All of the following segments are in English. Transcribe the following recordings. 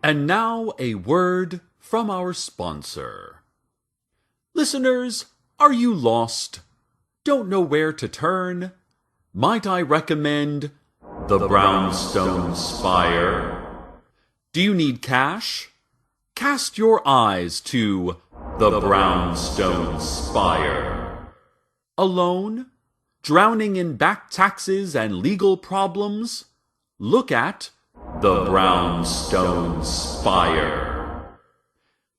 And now a word from our sponsor. Listeners, are you lost? Don't know where to turn? Might I recommend the Brownstone Spire? Do you need cash? Cast your eyes to the Brownstone Spire. Alone? Drowning in back taxes and legal problems? Look at the Brownstone Spire.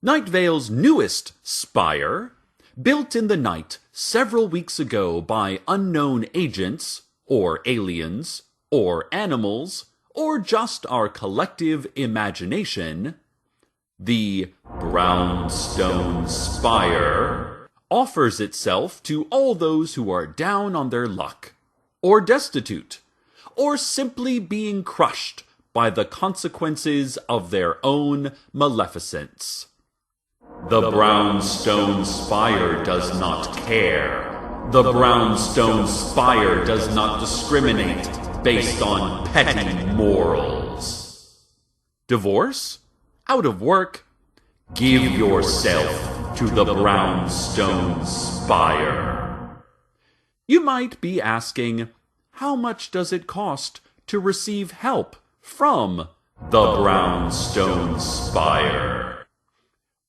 Night Vale's newest spire, built in the night several weeks ago by unknown agents, or aliens, or animals, or just our collective imagination, the Brownstone Spire offers itself to all those who are down on their luck, or destitute, or simply being crushed by the consequences of their own maleficence. The Brownstone Spire does not care. The Brownstone Spire does not discriminate based on petty morals. Divorce? Out of work? Give yourself to the Brownstone Spire. You might be asking, how much does it cost to receive help from the Brownstone Spire?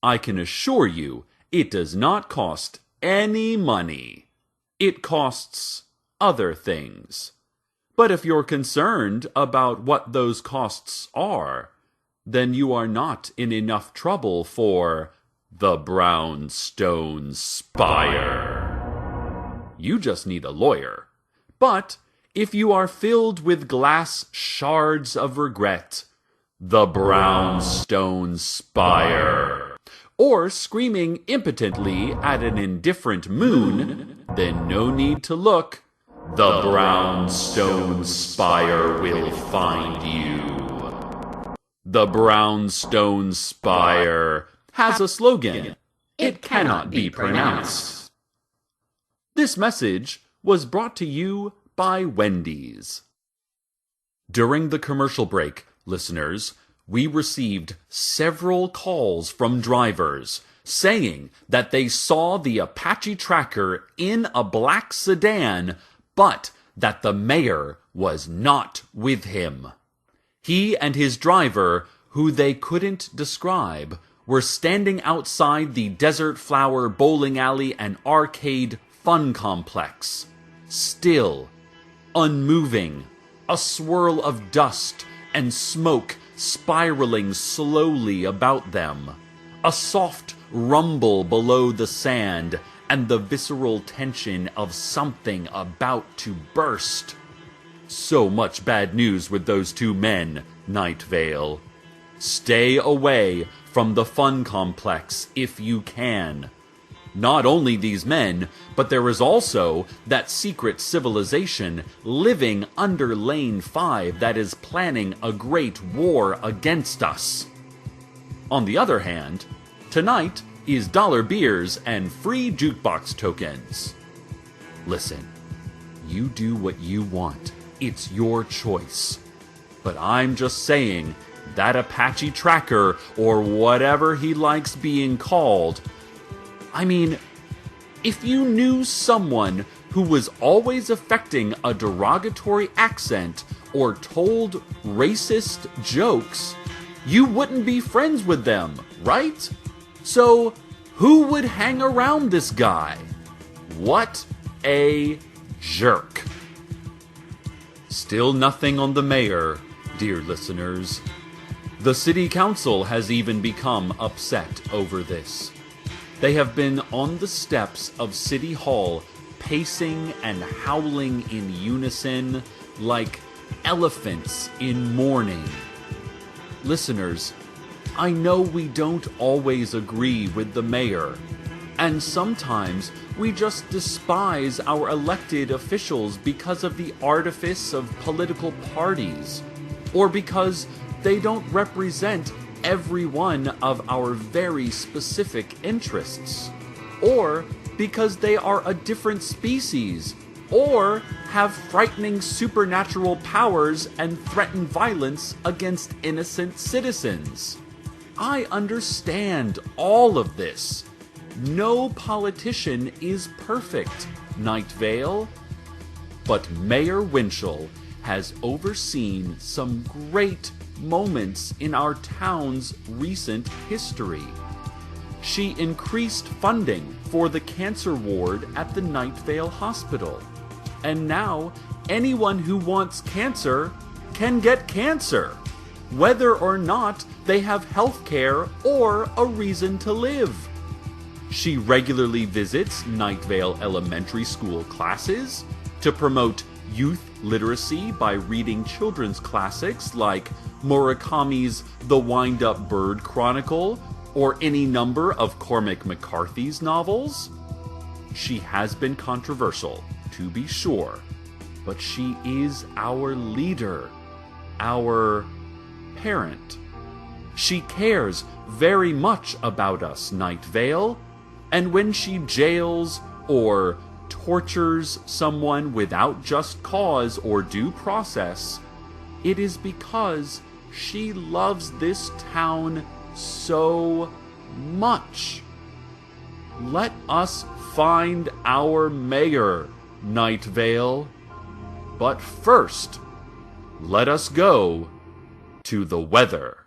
I can assure you it does not cost any money. It costs other things. But if you're concerned about what those costs are, then you are not in enough trouble for the Brownstone Spire. You just need a lawyer. But if you are filled with glass shards of regret, the Brownstone Spire, or screaming impotently at an indifferent moon, then no need to look. The Brownstone Spire will find you. The Brownstone Spire has a slogan. It cannot be pronounced. This message was brought to you by Wendy's. During the commercial break, listeners, we received several calls from drivers saying that they saw the Apache tracker in a black sedan, but that the mayor was not with him. He and his driver, who they couldn't describe, were standing outside the Desert Flower Bowling Alley and Arcade Fun Complex, still, unmoving, a swirl of dust and smoke spiraling slowly about them, a soft rumble below the sand, and the visceral tension of something about to burst. So much bad news with those two men, Night Vale. Stay away from the fun complex if you can. Not only these men, but there is also that secret civilization living under Lane 5 that is planning a great war against us. On the other hand, tonight is dollar beers and free jukebox tokens. Listen, you do what you want. It's your choice. But I'm just saying, that Apache tracker, or whatever he likes being called, I mean, if you knew someone who was always affecting a derogatory accent or told racist jokes, you wouldn't be friends with them, right? So, who would hang around this guy? What a jerk. Still nothing on the mayor, dear listeners. The city council has even become upset over this. They have been on the steps of City Hall, pacing and howling in unison like elephants in mourning. Listeners, I know we don't always agree with the mayor, and sometimes we just despise our elected officials because of the artifice of political parties, or because they don't represent every one of our very specific interests, or because they are a different species, or have frightening supernatural powers and threaten violence against innocent citizens. I understand all of this. No politician is perfect, Night Vale. But Mayor Winchell has overseen some great moments in our town's recent history. She increased funding for the cancer ward at the Night Vale Hospital. And now, anyone who wants cancer can get cancer, whether or not they have health care or a reason to live. She regularly visits Night Vale Elementary School classes to promote youth literacy by reading children's classics like Murakami's The Wind-Up Bird Chronicle or any number of Cormac McCarthy's novels. She has been controversial, to be sure, but she is our leader, our parent. She cares very much about us, Night Vale, and when she jails or tortures someone without just cause or due process, it is because she loves this town so much. Let us find our mayor, Night Vale. But first, let us go to the weather.